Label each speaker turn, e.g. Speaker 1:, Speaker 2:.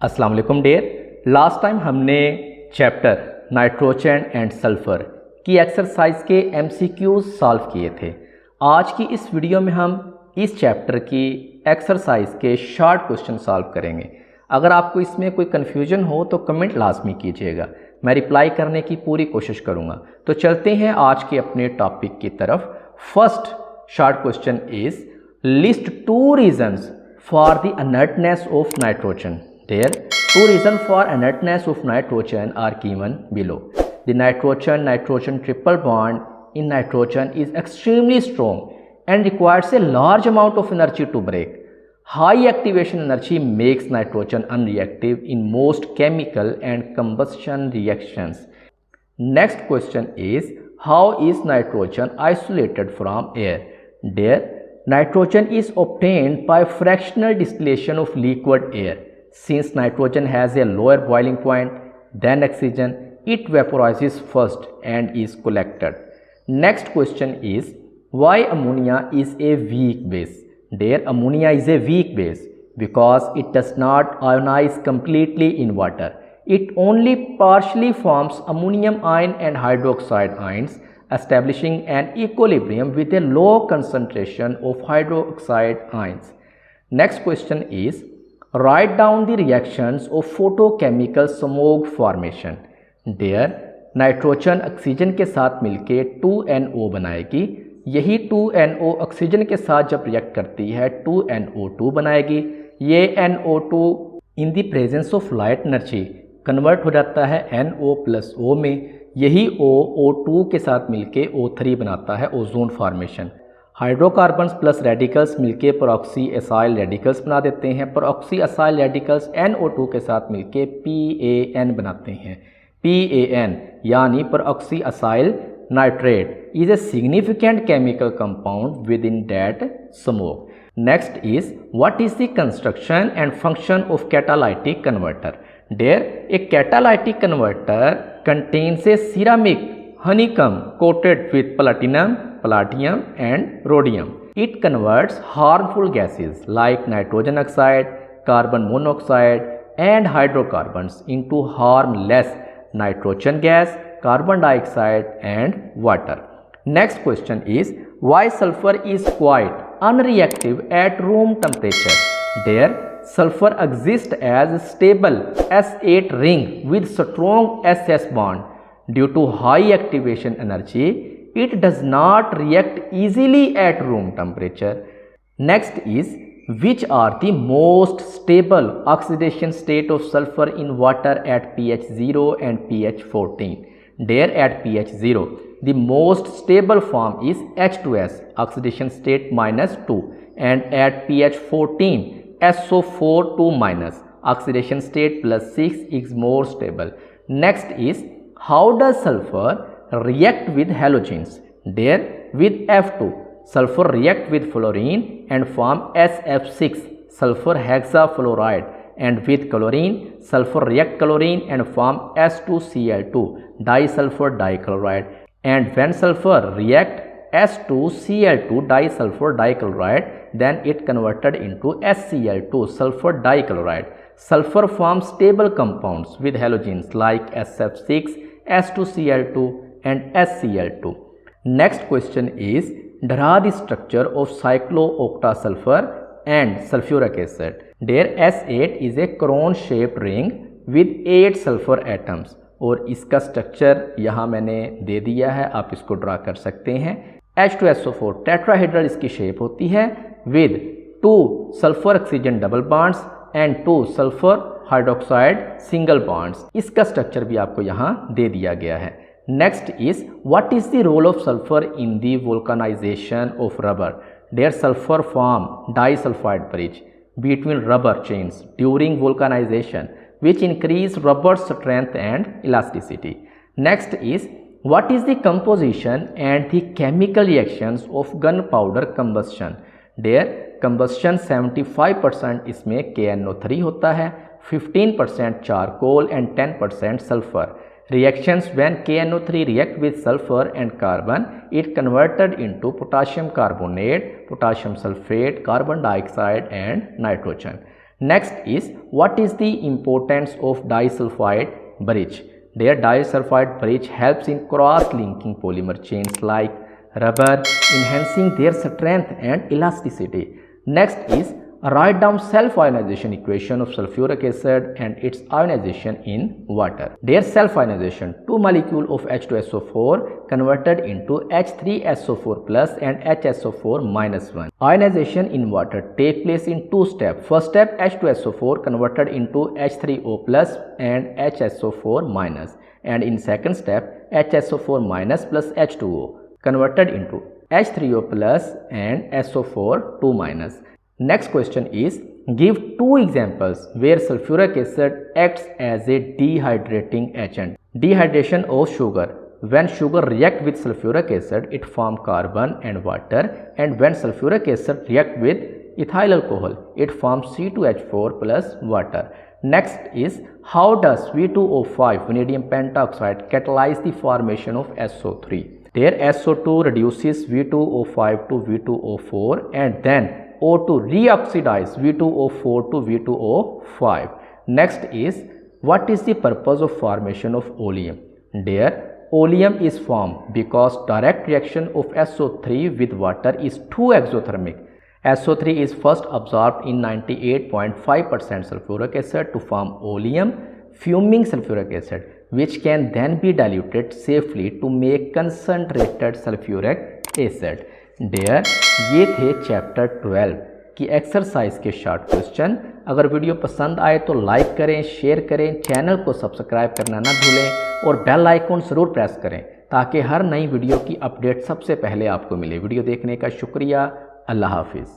Speaker 1: अस्सलाम वालेकुम dear. Last time हमने चैप्टर नाइट्रोजन एंड सल्फ़र की एक्सरसाइज के एमसीक्यूज सॉल्व किए थे। आज की इस वीडियो में हम इस चैप्टर की एक्सरसाइज के शॉर्ट क्वेश्चन सॉल्व करेंगे। अगर आपको इसमें कोई कन्फ्यूजन हो तो कमेंट लाजमी कीजिएगा, मैं रिप्लाई करने की पूरी कोशिश करूँगा। तो चलते हैं आज के अपने टॉपिक की तरफ। First short question is list two reasons for the inertness of nitrogen. There, two reasons for inertness of nitrogen are given below. The nitrogen-nitrogen triple bond in nitrogen is extremely strong and requires a large amount of energy to break. High activation energy makes nitrogen unreactive in most chemical and combustion reactions. Next question is, how is nitrogen isolated from air? There, nitrogen is obtained by fractional distillation of liquid air. Since nitrogen has a lower boiling point than oxygen, it vaporizes first and is collected. Next question is, why ammonia is a weak base? There, ammonia is a weak base because it does not ionize completely in water. It only partially forms ammonium ion and hydroxide ions, establishing an equilibrium with a low concentration of hydroxide ions. Next question is, write down the reactions of photochemical smoke formation. There, nitrogen oxygen के साथ मिलके 2NO बनाएगी। यही 2NO oxygen के साथ जब react करती है 2NO2 बनाएगी। ये NO2 in the presence of light energy convert हो जाता है NO+O में। यही O O2 के साथ मिलके O3 बनाता है ozone formation. Hydrocarbons plus radicals मिलके परऑक्सी एसाइल रेडिकल्स बना देते हैं। परऑक्सी एसाइल रेडिकल्स NO2 के साथ मिलके PAN बनाते हैं। PAN यानी परऑक्सी acyl nitrate is a significant chemical compound with in that smoke. Next is, what is the construction and function of catalytic converter? There, a catalytic converter contains a ceramic honeycomb coated with platinum, palladium and rhodium. It converts harmful gases like nitrogen oxide, carbon monoxide and hydrocarbons into harmless nitrogen gas, carbon dioxide and water. Next question is, why sulfur is quite unreactive at room temperature? There, sulfur exists as a stable S8 ring with strong SS bond. Due to high activation energy, it does not react easily at room temperature. Next is, which are the most stable oxidation state of sulfur in water at pH 0 and pH 14? There, at pH 0, the most stable form is H2S, oxidation state -2, and at pH 14, SO4 2-, oxidation state +6 is more stable. Next is, how does sulfur react with halogens? There, with F2, sulfur react with fluorine and form SF6, sulfur hexafluoride, and with chlorine, sulfur react chlorine and form S2Cl2, disulfur dichloride. And when sulfur react S2Cl2 disulfur dichloride, then it converted into SCl2, sulfur dichloride. Sulfur forms stable compounds with halogens like SF6, S2Cl2 and SCl2. Next question is, draw the structure of cyclooctasulfur and sulfuric acid. There, S8 is a cone shaped ring with 8 sulfur atoms. और इसका structure यहाँ मैंने दे दिया है, आप इसको draw कर सकते हैं। H2SO4 टेट्राहेड्रल इसकी शेप होती है with 2 sulphur oxygen double bonds and 2 sulphur hydroxide single bonds. इसका स्ट्रक्चर भी आपको यहाँ दे दिया गया है। Next is, what is the role of sulphur in the vulcanisation of rubber? There, sulphur form disulphide bridge between rubber chains during vulcanization, which increase rubber strength and elasticity. Next is, what is the composition and the chemical reactions of gunpowder combustion? There, combustion 75% इसमें KNO3 होता है, 15% charcoal and 10% sulfur. Reactions when KNO3 react with sulfur and carbon, it converted into potassium carbonate, potassium sulfate, carbon dioxide and nitrogen. Next is, what is the importance of disulfide bridge? Their disulfide bridge helps in cross-linking polymer chains like rubber, enhancing their strength and elasticity. Next is, write down self-ionization equation of sulfuric acid and its ionization in water. Their self-ionization, 2 molecules of H2SO4 converted into H3SO4 plus and HSO4 minus 1. Ionization in water take place in 2 steps. First step, H2SO4 converted into H3O plus and HSO4 minus, and in second step, HSO4 minus plus H2O converted into H3O plus and SO4 2 minus. Next question is, give 2 examples where sulfuric acid acts as a dehydrating agent. Dehydration of sugar. When sugar reacts with sulfuric acid, it forms carbon and water, and when sulfuric acid reacts with ethyl alcohol, it forms C2H4 plus water. Next is, how does V2O5 vanadium pentoxide catalyze the formation of SO3? There SO2 reduces V2O5 to V2O4 and then O2 reoxidize V2O4 to V2O5. Next is, what is the purpose of formation of oleum? There, oleum is formed because direct reaction of SO3 with water is too exothermic. SO3 is first absorbed in 98.5% sulfuric acid to form oleum, fuming sulfuric acid, which can then be diluted safely to make concentrated sulfuric acid. डेयर ये थे chapter 12 की exercise के short question. अगर video पसंद आए तो like करें, शेयर करें, चैनल को सब्सक्राइब करना ना भूलें और बेल आइकन ज़रूर प्रेस करें ताकि हर नई वीडियो की अपडेट सबसे पहले आपको मिले। वीडियो देखने का शुक्रिया। अल्लाह हाफिज़।